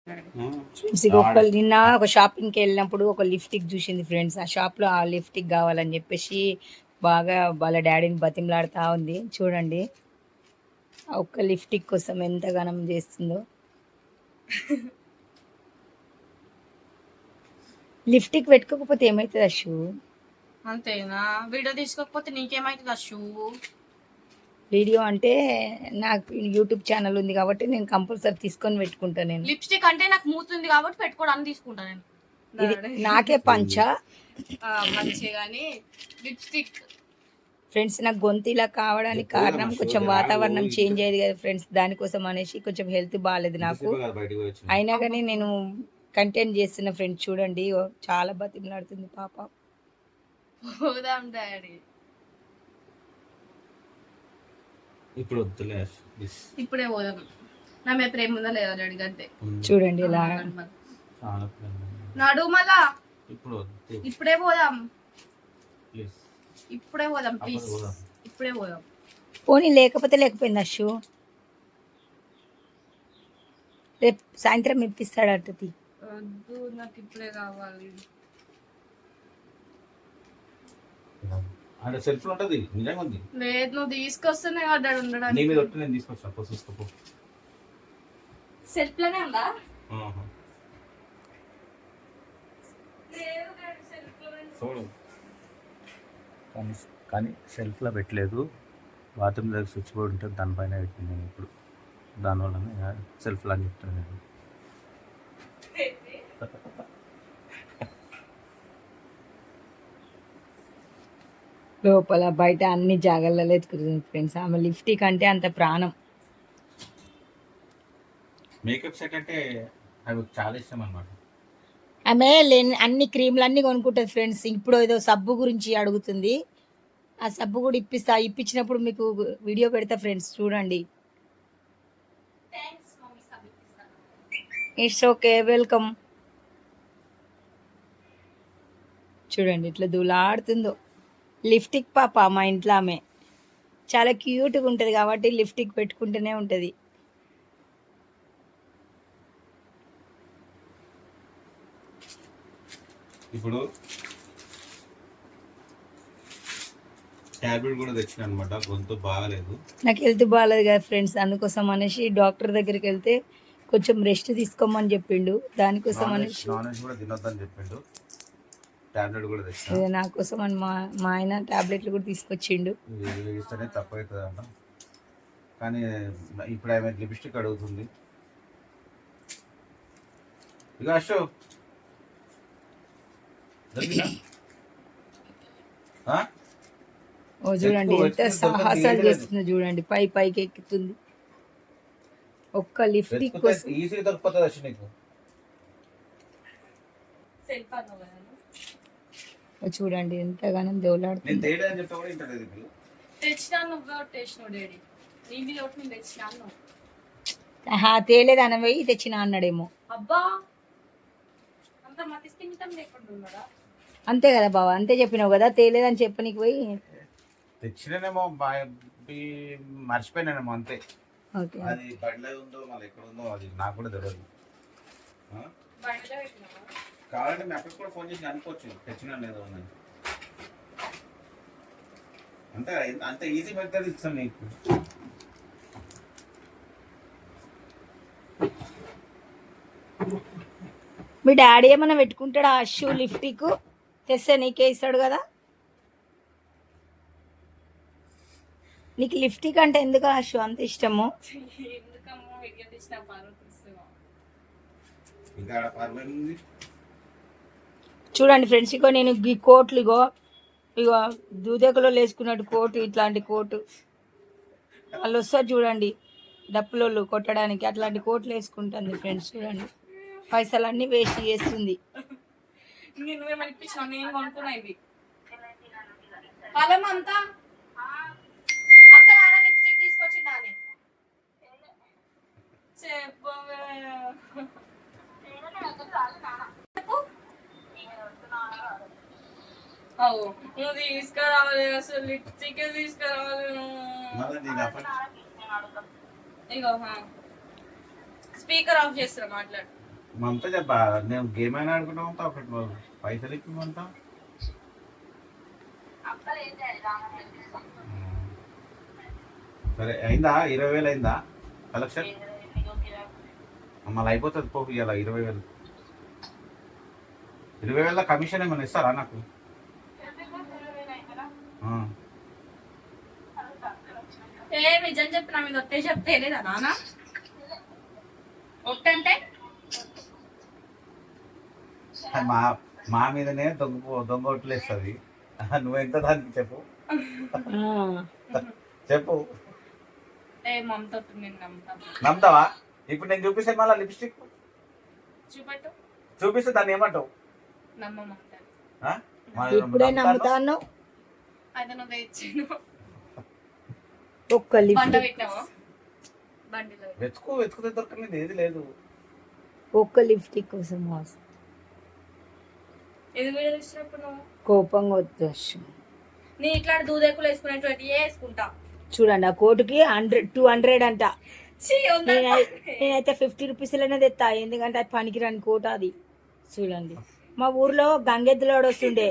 Friends నిన్న ఒక షాపింగ్కి వెళ్ళినప్పుడు ఒక లిప్స్టిక్ చూసింది ఫ్రెండ్స్. ఆ షాప్లో ఆ లిప్స్టిక్ కావాలని చెప్పేసి బాగా వాళ్ళ డాడీని బతిమలాడుతూ ఉంది. చూడండి ఆ ఒక్క లిప్స్టిక్ కోసం ఎంత గనం చేస్తుందో. లిప్స్టిక్ పెట్టుకోకపోతే ఏమవుతుంది అశు? అంతేనా? వీడియో తీసుకోకపోతే నీకేమైతుంది అశు? వీడియో అంటే నాకు యూట్యూబ్ ఛానల్ ఉంది కాబట్టి నేను కంపల్సరీ తీసుకొని పెట్టుకుంటాను. నేను లిప్స్టిక్ అంటే నాకు మూతుంది కాబట్టి పెట్టుకోవడానికి తీసుకుంటాను నేను. నాకే పంచా మంచి కానీ లిప్స్టిక్ ఫ్రెండ్స్ నాకు గొంతు ఇలా కావడానికి కారణం కొంచెం వాతావరణం చేంజ్ అయ్యేది కదా ఫ్రెండ్స్. దానికోసం అనేసి కొంచెం హెల్త్ బాగాలేదు నాకు. అయినా కానీ నేను కంటెంట్ చేస్తున్న ఫ్రెండ్స్. చూడండి చాలా బతిమలాడుతుంది పాప. పోదాం డాడీ. ఇప్పుడే పోదాం. నా మీద ప్రేమ ఉందా లేదా డాడీ గంతే. చూడండి ఇలా నడు మళ్ళా. ఇప్పుడే పోదాం. ఇప్పుడే పోదాం ప్లీజ్. ఇప్పుడే పోదాం. పోనీ లేకపోతే లేకపోయింది అశు. రేపు సాయంత్రం ఇప్పిస్తాడట. వద్దు నాకు ఇప్పుడే కావాలి. అంటే సెల్ఫ్ ఉంటది నిజంగా ఉంది. లేదు నువ్వు తీసుకొస్తేనే అడ్డాడు ఉండడానికి. నీ మీద ఒట్టు నేను తీసుకొస్తా. చూసుకోపో. సెల్ఫ్ లోనే ఉందా? కానీ సెల్ఫ్ లో పెట్టలేదు. బాత్రూమ్ దగ్గర స్విచ్ బోర్డ్ ఉంటుంది, దానిపైన పెట్టింది నేను ఇప్పుడు. దానివల్ల సెల్ఫ్ లా అని చెప్తాను నేను. లోపల బయట అన్ని జాగ్రత్తలు ఎత్తుకుతుంది ఫ్రెండ్స్. ఆమె లిప్స్టిక్ అంటే అంత ప్రాణం. మేకప్ సెట్ అంటే నాకు చాలా ఇష్టం అన్నమాట. ఆమె అన్ని క్రీమ్లు అన్నీ కొనుక్కుంటుంది ఫ్రెండ్స్. ఇప్పుడు ఏదో సబ్బు గురించి అడుగుతుంది. ఆ సబ్బు కూడా ఇప్పించినప్పుడు మీకు వీడియో పెడతా ఫ్రెండ్స్. చూడండి. It's okay, welcome. చూడండి ఇట్లా దూలాడుతుందో. లిప్స్టిక్ పాప మా ఇంట్లో ఆమె చాలా క్యూట్గా ఉంటుంది కాబట్టి లిప్స్టిక్ పెట్టుకుంటూనే ఉంటుంది. ఇప్పుడు టాబ్లెట్ కూడా తెచ్చిన అనమాట. గొంతు బాగాలేదు, నాకు హెల్త్ బాగాలేదు కదా ఫ్రెండ్స్. అందుకోసం అనేసి డాక్టర్ దగ్గరికి వెళ్తే కొంచెం రెస్ట్ తీసుకోమని చెప్పిండు. దానికోసం అనేసి నాన్ వెజ్ కూడా తినొద్దని చెప్పిండు. టాబ్లెట్ కూడా తెచ్చిన. నా కోసం అని మా ఆయన టాబ్లెట్లు కూడా తీసుకొచ్చిండు. ఇస్తేనే తక్కువ అవుతుంది అన్న. కానీ ఇప్పుడు ఆమె లిప్స్టిక్ అడుగుతుంది. ఇక అశో ఓ చూడండి ఎంత సాహసాలు చేస్తుందో. చూడండి పైకి ఎక్కుతుంది. ఒక్క లిప్స్టిక్ కోసం ఈజీగా దొరికిపోతుంది అశో నీకు. చూడండి ఎంతగానో దోలాడుతుంది. తేలేదు అని పోయి తెచ్చిన అన్నాడేమో. అంతే కదా బావ, అంతే చెప్పినావు కదా. తేలేదని చెప్పనీకి పోయి తెచ్చినేమో మర్చిపోయినానేమో అంతే. అది బండిలో ఉందో మళ్ళీ ఎక్కడ ఉందో అది నాకు కూడా తెలియదు. కావాలంటే మీ అక్కడికి కూడా ఫోన్ చేసి అనుకోవచ్చు తెచ్చినా లేదో అని. అంతే అంత ఈజీ మెథడ్ ఇస్తాను నీకు. మీ డాడీ ఏమైనా పెట్టుకుంటాడా అశు లిప్స్టిక్? తెస్తే నీకే ఇస్తాడు కదా. నీకు లిప్స్టిక్ అంటే ఎందుకు అశు అంత ఇష్టము? చూడండి ఫ్రెండ్స్, ఇగో నేను ఈ కోట్లు ఇగో దూదేకలో వేసుకున్నట్టు కోటు, ఇట్లాంటి కోటు వాళ్ళు వస్తారు చూడండి డప్పులోళ్ళు కొట్టడానికి. అట్లాంటి కోట్లు వేసుకుంటుంది ఫ్రెండ్స్. చూడండి పైసలన్నీ వేస్ట్ చేస్తుంది. నువ్వు తీసుకురావాలి, అసలు లిప్స్టిక్ తీసుకురావాలి. ఇగో స్పీకర్ ఆఫ్ చేస్తున్నా, మాట్లాడు. మమత చెప్పా నేను గేమ్ అయినా ఆడుకుంటా ఉంటా ఒకటి పైసలు ఇప్పమంటా సరే అయిందా 20,000 అయిందా కలెక్షన్ మళ్ళీ అయిపోతుంది పోపు ఇవాళ 20,000 20,000 కమిషన్ ఏమైనా ఇస్తారా నాకు ఏ నిజం చెప్పిన మీద ఒట్టే చెప్తే లేదా నాన్న ఒట్టంటే మా మా మీదనే దొంగ ఓట్లు వేస్తుంది నువ్వెంత దానికి చెప్పు చెప్పు ఏ మమత నేను నమ్ముతా నమ్ముతావా ఇప్పుడు నేను చూపిస్తే మళ్ళీ లిప్స్టిక్ చూపెట్టు చూపిస్తే దాన్ని ఏమంటావు నమ్మ మమత ఇప్పుడే నమ్ముతాను. అయితే నువ్వు తెచ్చాను ఒక్క బండ లిఫ్ట్ పెట్టినావా బండిలో వెతుకుతే దొరకలేదు ఏది లేదు ఒక్క లిప్స్టిక్ కోసం మోసం. ఇది వీడియో తీసినప్పుడు నువ్వు కోపంగా వచ్చేసి నీ ఇట్లా దూదేకులు వేసుకునేటువంటి వేసుకుంటా చూడండి ఆ కోటుకి 200 అంట. ఛీ, వద్దా? నేనైతే 50 రూపీస్లోనే తెస్తా, ఎందుకంటే అది పనికిరాని కోట అది. చూడండి మా ఊర్లో గంగెద్దులోడు వస్తుండే,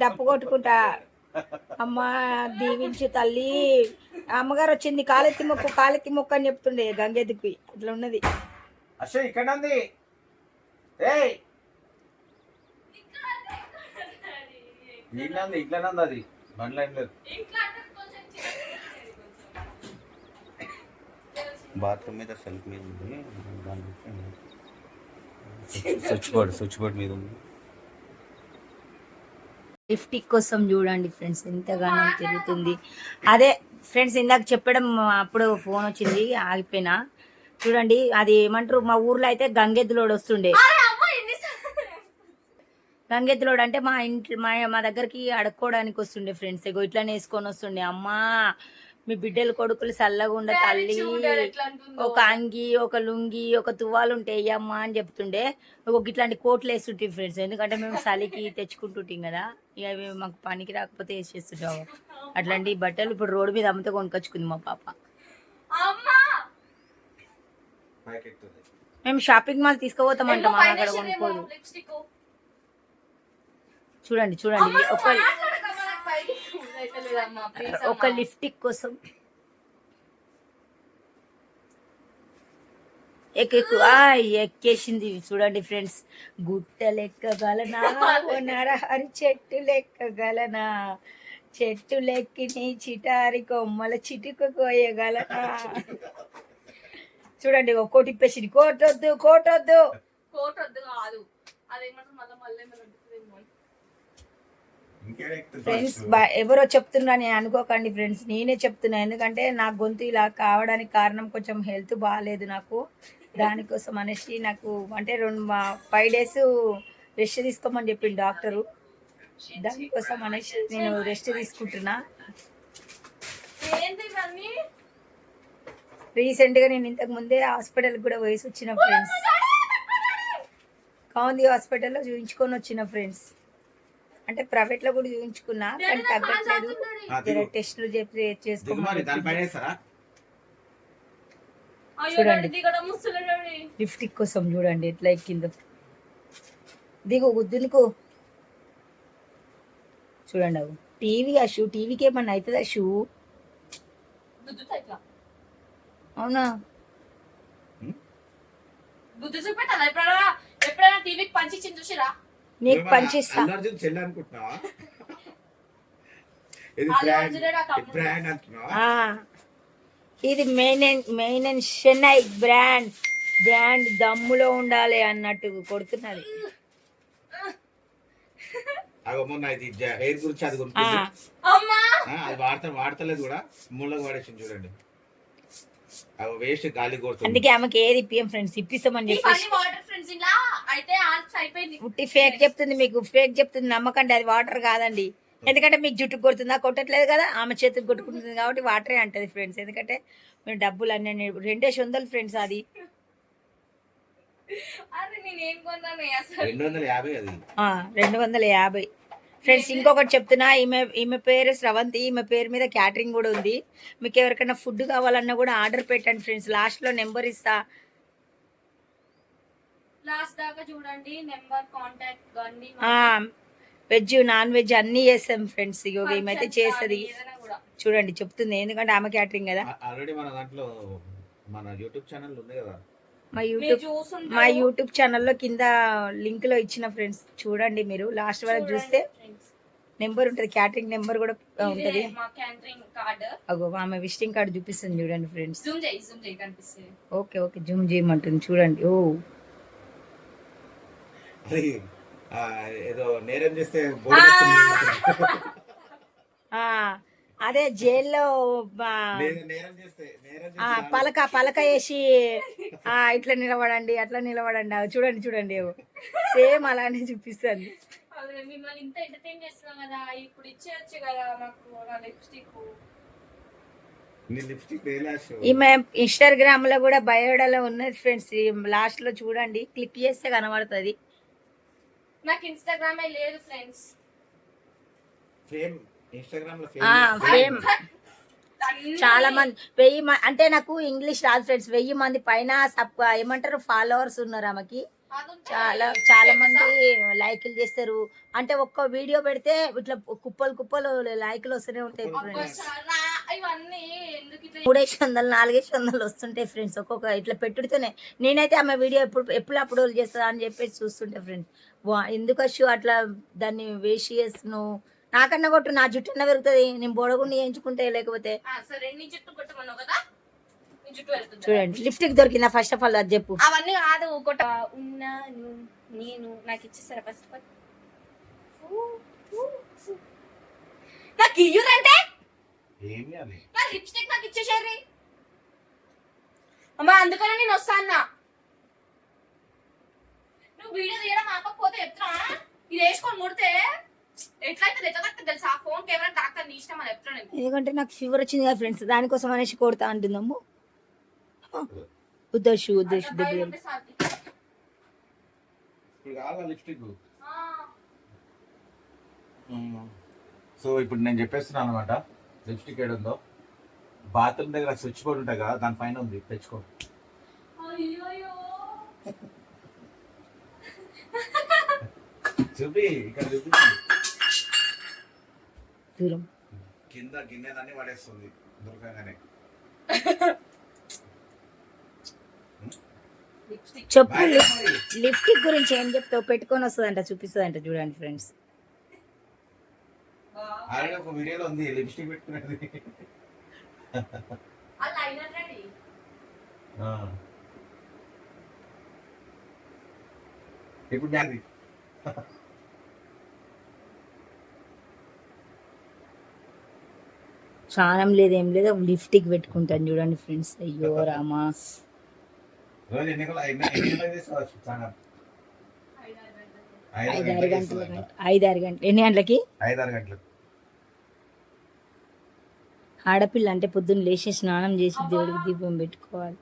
డప్పు కొట్టుకుంటా అమ్మ దీవించు తల్లి, అమ్మగారు వచ్చింది కాలెత్తి మొక్కు అని చెప్తుండే గంగెద్దుకి. అట్లా ఉన్నది. ఇక్కడ ఉంది ఇట్లా అది బండ్లో ఏం లేదు. బాత్రూమ్ మీద సెల్ఫ్ మీద ఉంది, స్విచ్ బోర్డ్ మీద ఉంది. లిఫ్టిక్ కోసం చూడండి ఫ్రెండ్స్ ఎంతగానో తిరుగుతుంది. అదే ఫ్రెండ్స్ ఇందాక చెప్పడం అప్పుడు ఫోన్ వచ్చింది ఆగిపోయినా. చూడండి అది ఏమంటారు, మా ఊర్లో అయితే గంగెద్దులోడు వస్తుండే. గంగెద్దులోడు అంటే మా ఇంట్లో మా దగ్గరికి అడుక్కోవడానికి వస్తుండే ఫ్రెండ్స్. ఇగో ఇట్లానే వేసుకొని వస్తుండే. అమ్మా మీ బిడ్డలు కొడుకులు చల్లగా ఉండ తల్లి, ఒక అంగి ఒక లుంగి ఒక తువ్వాలు ఉంటాయి అమ్మా అని చెప్తుండే. ఒక ఇట్లాంటి కోట్లు వేస్తుంటాయి ఫ్రెండ్స్, ఎందుకంటే మేము చలికి తెచ్చుకుంటుంటాం కదా, ఇక అవి మాకు పనికి రాకపోతే వేసేస్తుంటాము. అట్లాంటి బట్టలు ఇప్పుడు రోడ్డు మీద అమ్మతో కొనుకొచ్చుకుంది మా పాప. మేము షాపింగ్ మాల్ తీసుకుపోతామంట, మా దగ్గర కొనుక్కోదు. చూడండి చూడండి ఒక లిప్స్టిక్ కోసం ఎక్కేసింది. చూడండి ఫ్రెండ్స్, గుట్ట లెక్కగలనా నరహరి చెట్టు లెక్కగలనా, చెట్టు లెక్కి నీ చిటారి కొమ్మల చిటుకు కోయగలనా. చూడండి ఒక్కోటి ఇప్పేసింది. కోటొద్దు కోటొద్దు కాదు అదేమంటారు మళ్ళీ ఫ్రెండ్స్ ఎవరో చెప్తున్నా నేను అనుకోకండి ఫ్రెండ్స్, నేనే చెప్తున్నా. ఎందుకంటే నా గొంతు ఇలా కావడానికి కారణం కొంచెం హెల్త్ బాగాలేదు నాకు. దానికోసం అనేసి నాకు అంటే 5 days రెస్ట్ తీసుకోమని చెప్పింది డాక్టరు. దానికోసం అనేసి నేను రెస్ట్ తీసుకుంటున్నా. రీసెంట్గా నేను ఇంతకు ముందే హాస్పిటల్కి కూడా వేసి వచ్చిన ఫ్రెండ్స్, కౌంది హాస్పిటల్లో చూపించుకొని వచ్చిన ఫ్రెండ్స్. అంటే ప్రైవేట్ లో కూడా చూపించుకున్నా కానీ తగ్గట్లేదు. టెస్టులు చేసుకోమని. చూడండి లిప్స్టిక్ కోసం చూడండి ఎట్లా ఎక్కిందో. దిగు గుద్దునుకో. చూడండి అవు టీవీ, ఆ షూ టీవీకి ఏమన్నా అవుతుంది ఆ షూ. అవునా ఎప్పుడైనా టీవీకి పంచి చూసిరా? నీకు పంచిస్తా. ఇది మెయిన్ చెన్నై బ్రాండ్ దమ్ములో ఉండాలి అన్నట్టు కొడుతున్నది. హెయిర్ గురించి అది వాడతలేదు కూడా, మూలకు వాడేసింది చూడండి. వేస్ట్ గాలి కొడుతుంది. అందుకే ఆమెకి ఏది ఇప్పియం ఫ్రెండ్స్, ఇప్పిస్తామని చెప్పేసి ఉట్టి ఫేక్ చెప్తుంది. మీకు ఫేక్ చెప్తుంది, నమ్మకండి. అది వాటర్ కాదండి, ఎందుకంటే మీకు జుట్టుకు కొడుతుందా, కొట్టట్లేదు కదా, ఆమె చేతికి కొట్టుకుంటుంది కాబట్టి వాటరే అంటది ఫ్రెండ్స్. ఎందుకంటే మీరు డబ్బులు అన్నీ 200 ఫ్రెండ్స్. అది 250 ఫ్రెండ్స్. ఇంకొకటి చెప్తున్నా, ఈమె పేరు స్రవంతి. ఈమె పేరు మీద క్యాటరింగ్ కూడా ఉంది. మీకు ఎవరికైనా ఫుడ్ కావాలన్నా కూడా ఆర్డర్ పెట్టండి ఫ్రెండ్స్. లాస్ట్లో నెంబర్ ఇస్తా. లాస్ట్ దాకా చూడండి. నెంబర్ కాంటాక్ట్ కండి. వెజ్ నాన్ వెజ్ అన్ని చేస్తాం ఫ్రెండ్స్. ఇగో ఏమైతే చేస్తుంది చూడండి, చెప్తుంది ఎందుకంటే ఆమె క్యాటరింగ్ కదా. ఆల్రెడీ మన దాంట్లో మన యూట్యూబ్ ఛానల్ ఉంది కదా, మా యూట్యూబ్ ఛానల్లో కింద లింక్ లో ఇచ్చిన ఫ్రెండ్స్, చూడండి మీరు లాస్ట్ వరకు చూస్తే నెంబర్ ఉంటుంది, క్యాటరింగ్ నెంబర్ కూడా ఉంటుంది. అగో ఆమె విజిటింగ్ కార్డు చూపిస్తుంది చూడండి ఫ్రెండ్స్. ఓకే ఓకే జూమ్ చేయమంటుంది చూడండి. ఓ ఏదో నేరం చేస్తే అదే జైల్లో పలక వేసి ఇట్లా నిలబడండి అట్లా నిలబడండి, చూడండి చూడండి సేమ్ అలానే చూపిస్తుంది. మిమ్మల్ని ఇంత ఎంటర్టైన్ చేస్తున్నాం కదా, ఇప్పుడు ఇచ్చేయచ్చు కదా నాకు లిప్స్టిక్. ఈమె ఇన్స్టాగ్రామ్ లో కూడా బయోడాలో ఉన్నది ఫ్రెండ్స్, లాస్ట్ లో చూడండి, క్లిక్ చేస్తే కనబడుతుంది. నాకు ఇన్స్టాగ్రామ్ లేదు ఫ్రెండ్స్. ఫేమ్ చాలా మంది 1000 అంటే నాకు ఇంగ్లీష్ రాదు ఫ్రెండ్స్, 1000 మంది పైన ఏమంటారు ఫాలోవర్స్ ఉన్నారు ఆమెకి. చాలా మంది లైకులు చేస్తారు, అంటే ఒక్క వీడియో పెడితే ఇట్లా కుప్పలు లైకులు వస్తూనే ఉంటాయి ఫ్రెండ్స్. 300 400 వస్తుంటాయి ఫ్రెండ్స్ ఒక్కొక్క ఇట్లా పెట్టుడితోనే. నేనైతే ఆమె వీడియో ఎప్పుడు అప్లోడ్ చేస్తా అని చెప్పేసి చూస్తుంటే ఫ్రెండ్స్, ఎందుకు అట్లా దాన్ని వేస్ట్ చేస్తున్నావు, నాకన్నా కొట్టు, నా జుట్టు అన్న పెరుగుతుంది, నేను బొడగుండి వేయించుకుంటే. లేకపోతే చూడండి లిప్స్టిక్ దొరికిందా ఫస్ట్ ఆఫ్ ఆల్ అది చెప్పు. అవన్నీ కాదు, ఉన్నాను నేను, నాకు ఇచ్చేస్తారా ఫస్ట్ ఆఫ్ ఆల్. నాకు ఇయ్యుదంటే నా లిప్స్టిక్ నాకు ఇచ్చేసారు అమ్మా, అందుకనే నేను వస్తాను. నువ్వు వీడియో తీయడం ఆపకపోతే చెప్తా, ఇది వేసుకొని ముడితే ఎట్లయితే ఎట్లా తెలుసా, ఫోన్ కెమెరా డాక్టర్ నీ ఇష్టం అని చెప్తాను. ఎందుకంటే నాకు ఫీవర్ వచ్చింది కదా ఫ్రెండ్స్, దానికోసం అనేసి కొడతా అంటుందమ్ము. ఉద్దర్శు సో ఇప్పుడు నేను చెప్పేస్తున్నాను అనమాట, లిప్స్టిక్ ఏడుందో బాత్రూమ్ దగ్గర స్విచ్ బోర్డు ఉంటాయి కదా, దానిపైన ఉంది, తెచ్చుకో. చూపి ఇక్కడ చూపి, కింద గిన్నెదాన్ని పడేస్తుంది దొరకగానే. చెప్పు లిప్స్టిక్ గురించి ఏం చెప్తావు, పెట్టుకొని వస్తుందంట చూపిస్తుందంట చూడండి ఫ్రెండ్స్. ఆల్రెడీ ఒక వీడియోలో ఉంది లిప్స్టిక్ పెట్టుకునేది. ఇప్పుడు దాన్ని స్నానం లేదు ఏం లేదు, లిప్స్టిక్ పెట్టుకుంటాను చూడండి ఫ్రెండ్స్. అయ్యో రామా, రోజు ఎన్ని గంటలు తీసుకోవచ్చు? 5-6 గంటలు. 5-6 గంటలు. ఎన్ని గంటలకి? 5-6 గంటలు. ఆడపిల్ల అంటే పొద్దున్న లేచి స్నానం చేసి దేవుడికి దీపం పెట్టుకోవాలి.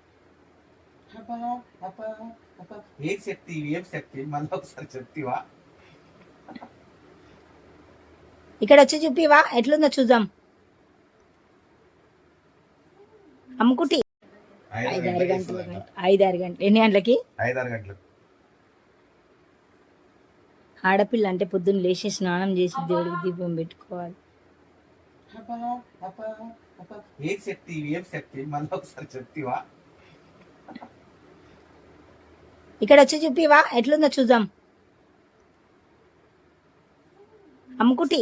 ఏం చెప్తి మళ్ళీ ఒకసారి చెప్తివా? ఇక్కడ వచ్చి చూపివా ఎట్లుందో చూద్దాం. అమ్ముకుటి 5-6 గంటలు. 5-6 గంటలు. ఎన్ని గంటలకి? 5-6 గంటలు. ఆడపిల్ల అంటే పొద్దున్న లేచి స్నానం చేసి దేవుడికి దీపం పెట్టుకోవాలి. ఏం చెప్తి మళ్ళీ ఒకసారి చెప్తివా? ఇక్కడ వచ్చి చూపివా ఎట్లుందో చూద్దాం. అమ్ముకుటి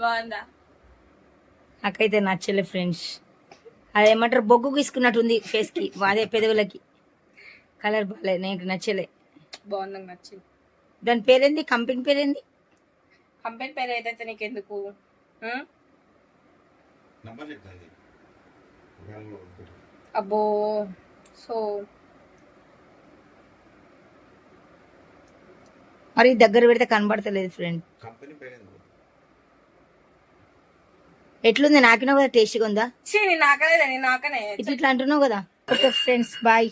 బాగుందా? నాకైతే నచ్చలే ఫ్రెండ్స్, అదేమంటారు బొగ్గు గీసుకున్నట్టుంది ఫేస్ కి, అదే పెదవులకి కలర్ బాగాలే, నాకు నచ్చలే. బాగుంది, నచ్చింది. దాని పేరేంది, కంపెనీ పేరేంది? కంపెనీ పేరు ఏదైతే నీకెందుకు? అబ్బో, సో మరి దగ్గర పెడితే కనబడతలేదు ఫ్రెండ్. ఎట్లుంది? నాకినావు కదా, టేస్ట్గా ఉందా? నాకనే ఇట్లా అంటున్నావు కదా. Okay friends, bye.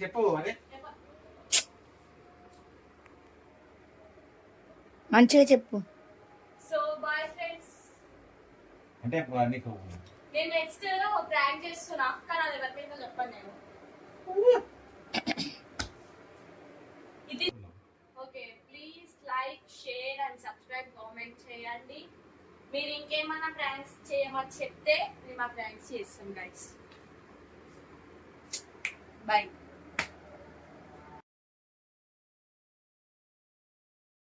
చెప్పు మంచిగా చెప్పు. So bye friends. అంటే నీకు నేను నెక్స్ట్ ప్రాంక్ చేస్తున్నా కానీ అది ఎవరి మీద చెప్పండి నేను ఇది okay please like share and subscribe comment చేయండి మీరు ఇంకేమైనా ప్రాంక్స్ చేయమని చెప్తే మేము ఆ ప్రాంక్స్ చేస్తాం గైస్ బై